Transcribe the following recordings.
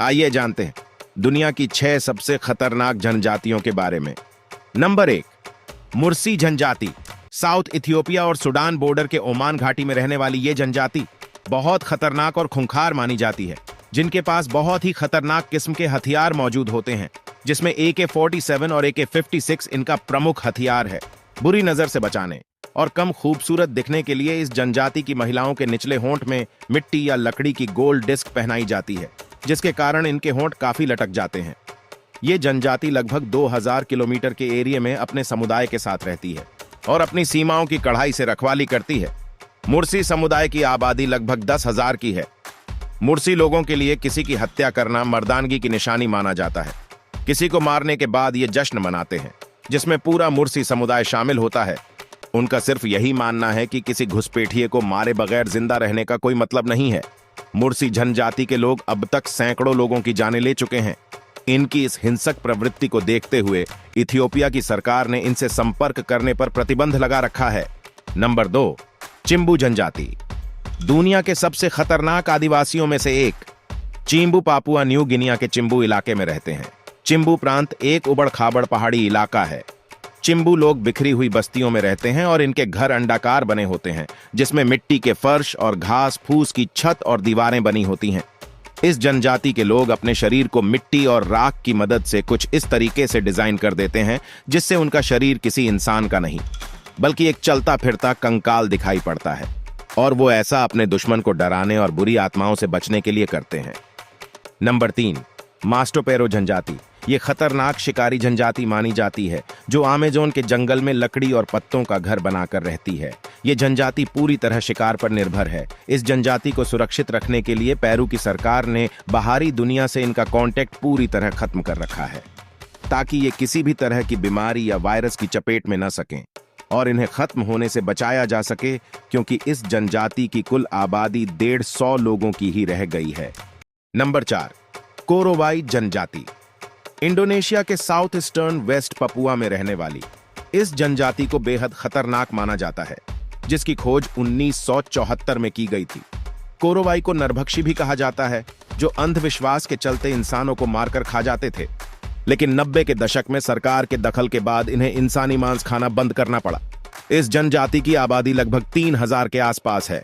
आइए जानते हैं दुनिया की 6 सबसे खतरनाक जनजातियों के बारे में। नंबर 1, मुर्सी जनजाति। साउथ इथियोपिया और सूडान बॉर्डर के ओमान घाटी में रहने वाली ये जनजाति बहुत खतरनाक और खूंखार मानी जाती है, जिनके पास बहुत ही खतरनाक किस्म के हथियार मौजूद होते हैं, जिसमें AK-47 और AK-56 इनका प्रमुख हथियार है। बुरी नजर से बचाने और कम खूबसूरत दिखने के लिए इस जनजाति की महिलाओं के निचले होंठ में मिट्टी या लकड़ी की गोल डिस्क पहनाई जाती है, जिसके कारण इनके होंठ काफी लटक जाते हैं। ये जनजाति लगभग 2000 किलोमीटर के एरिया में अपने समुदाय के साथ रहती है और अपनी सीमाओं की कड़ाई से रखवाली करती है। मुर्सी समुदाय की आबादी लगभग 10,000 की है। मुर्सी लोगों के लिए किसी की हत्या करना मर्दानगी की निशानी माना जाता है। किसी को मारने के बाद ये जश्न मनाते हैं, जिसमें पूरा मुर्सी समुदाय शामिल होता है। उनका सिर्फ यही मानना है कि किसी घुसपैठिए को मारे बगैर जिंदा रहने का कोई मतलब नहीं है। मुर्सी जनजाति के लोग अब तक सैकड़ों लोगों की जानें ले चुके हैं। इनकी इस हिंसक प्रवृत्ति को देखते हुए इथियोपिया की सरकार ने इनसे संपर्क करने पर प्रतिबंध लगा रखा है। नंबर 2, चिंबू जनजाति। दुनिया के सबसे खतरनाक आदिवासियों में से एक चिंबू पापुआ न्यू गिनिया के चिंबू इलाके में रहते हैं। चिंबू प्रांत एक उबड़ खाबड़ पहाड़ी इलाका है। चिंबू लोग बिखरी हुई बस्तियों में रहते हैं और इनके घर अंडाकार बने होते हैं, जिसमें मिट्टी के फर्श और घास फूस की छत और दीवारें बनी होती हैं। इस जनजाति के लोग अपने शरीर को मिट्टी और राख की मदद से कुछ इस तरीके से डिजाइन कर देते हैं जिससे उनका शरीर किसी इंसान का नहीं बल्कि एक चलता फिरता कंकाल दिखाई पड़ता है, और वो ऐसा अपने दुश्मन को डराने और बुरी आत्माओं से बचने के लिए करते हैं। नंबर 3, मास्टोपेरो जनजाति। ये खतरनाक शिकारी जनजाति मानी जाती है जो अमेज़न के जंगल में लकड़ी और पत्तों का घर बनाकर रहती है। ये जनजाति पूरी तरह शिकार पर निर्भर है। इस जनजाति को सुरक्षित रखने के लिए पेरू की सरकार ने बाहरी दुनिया से इनका कांटेक्ट पूरी तरह खत्म कर रखा है, ताकि ये किसी भी तरह की बीमारी या वायरस की चपेट में न सकें और इन्हें खत्म होने से बचाया जा सके, क्योंकि इस जनजाति की कुल आबादी 150 लोगों की ही रह गई है। नंबर 4, कोरोवाई जनजाति। इंडोनेशिया के साउथ ईस्टर्न वेस्ट पपुआ में रहने वाली इस जनजाति को बेहद खतरनाक माना जाता है, जिसकी खोज 1974 में की गई थी। कोरोवाई को नरभक्षी भी कहा जाता है, जो अंधविश्वास के चलते इंसानों को मारकर खा जाते थे, लेकिन 90 के दशक में सरकार के दखल के बाद इन्हें इंसानी मांस खाना बंद करना पड़ा। इस जनजाति की आबादी लगभग 3000 के आसपास है।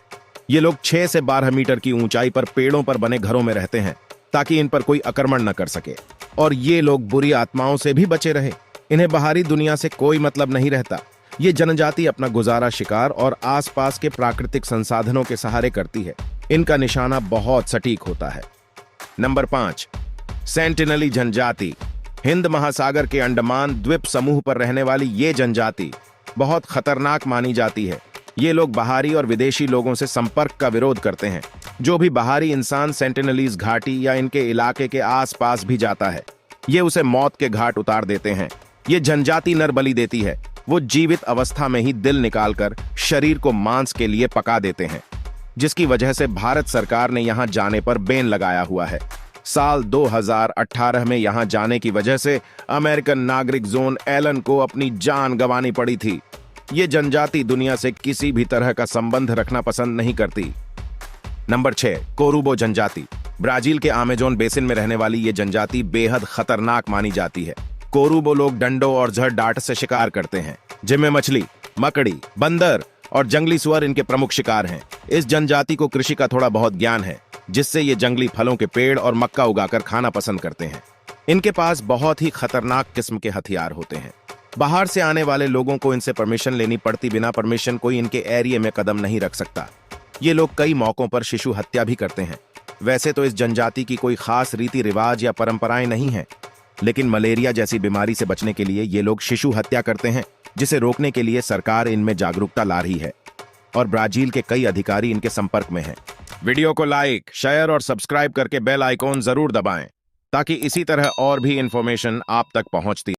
ये लोग 6 से 12 मीटर की ऊंचाई पर पेड़ों पर बने घरों में रहते हैं, ताकि इन पर कोई आक्रमण न कर सके, और ये लोग बुरी आत्माओं से भी बचे रहे। इन्हें बाहरी दुनिया से कोई मतलब नहीं रहता। ये जनजाति अपना गुजारा शिकार और आसपास के प्राकृतिक संसाधनों के सहारे करती है। इनका निशाना बहुत सटीक होता है। नंबर 5, सेंटिनली जनजाति। हिंद महासागर के अंडमान द्वीप समूह पर रहने वाली ये जनजाति बहुत खतरनाक मानी जाती है। ये लोग बाहरी और विदेशी लोगों से संपर्क का विरोध करते हैं। जो भी बाहरी इंसान सेंटिनलीज घाटी या इनके इलाके के आसपास भी जाता है, ये उसे मौत के घाट उतार देते हैं। ये जनजाति नर बलि देती है। वो जीवित अवस्था में ही दिल निकालकर शरीर को मांस के लिए पका देते हैं, जिसकी वजह से भारत सरकार ने यहां जाने पर बैन लगाया हुआ है। साल 2018 में यहां जाने की वजह से अमेरिकन नागरिक जोन एलन को अपनी जान गंवानी पड़ी थी। ये जनजाति दुनिया से किसी भी तरह का संबंध रखना पसंद नहीं करती। नंबर 6, कोरुबो जनजाति। ब्राजील के अमेज़न बेसिन में रहने वाली ये जनजाति बेहद खतरनाक मानी जाती है। कोरुबो लोग डंडों और झड़ डांट से शिकार करते हैं, जिनमें मछली, मकड़ी, बंदर और जंगली सुअर इनके प्रमुख शिकार हैं। इस जनजाति को कृषि का थोड़ा बहुत ज्ञान है, जिससे ये जंगली फलों के पेड़ और मक्का उगाकर खाना पसंद करते हैं। इनके पास बहुत ही खतरनाक किस्म के हथियार होते हैं। बाहर से आने वाले लोगों को इनसे परमिशन लेनी पड़ती। बिना परमिशन कोई इनके एरिया में कदम नहीं रख सकता। ये लोग कई मौकों पर शिशु हत्या भी करते हैं। वैसे तो इस जनजाति की कोई खास रीति रिवाज या परंपराएं नहीं हैं, लेकिन मलेरिया जैसी बीमारी से बचने के लिए ये लोग शिशु हत्या करते हैं, जिसे रोकने के लिए सरकार इनमें जागरूकता ला रही है और ब्राजील के कई अधिकारी इनके संपर्क में हैं। वीडियो को लाइक, शेयर और सब्सक्राइब करके बेल आइकॉन जरूर दबाएं, ताकि इसी तरह और भी इंफॉर्मेशन आप तक पहुंचती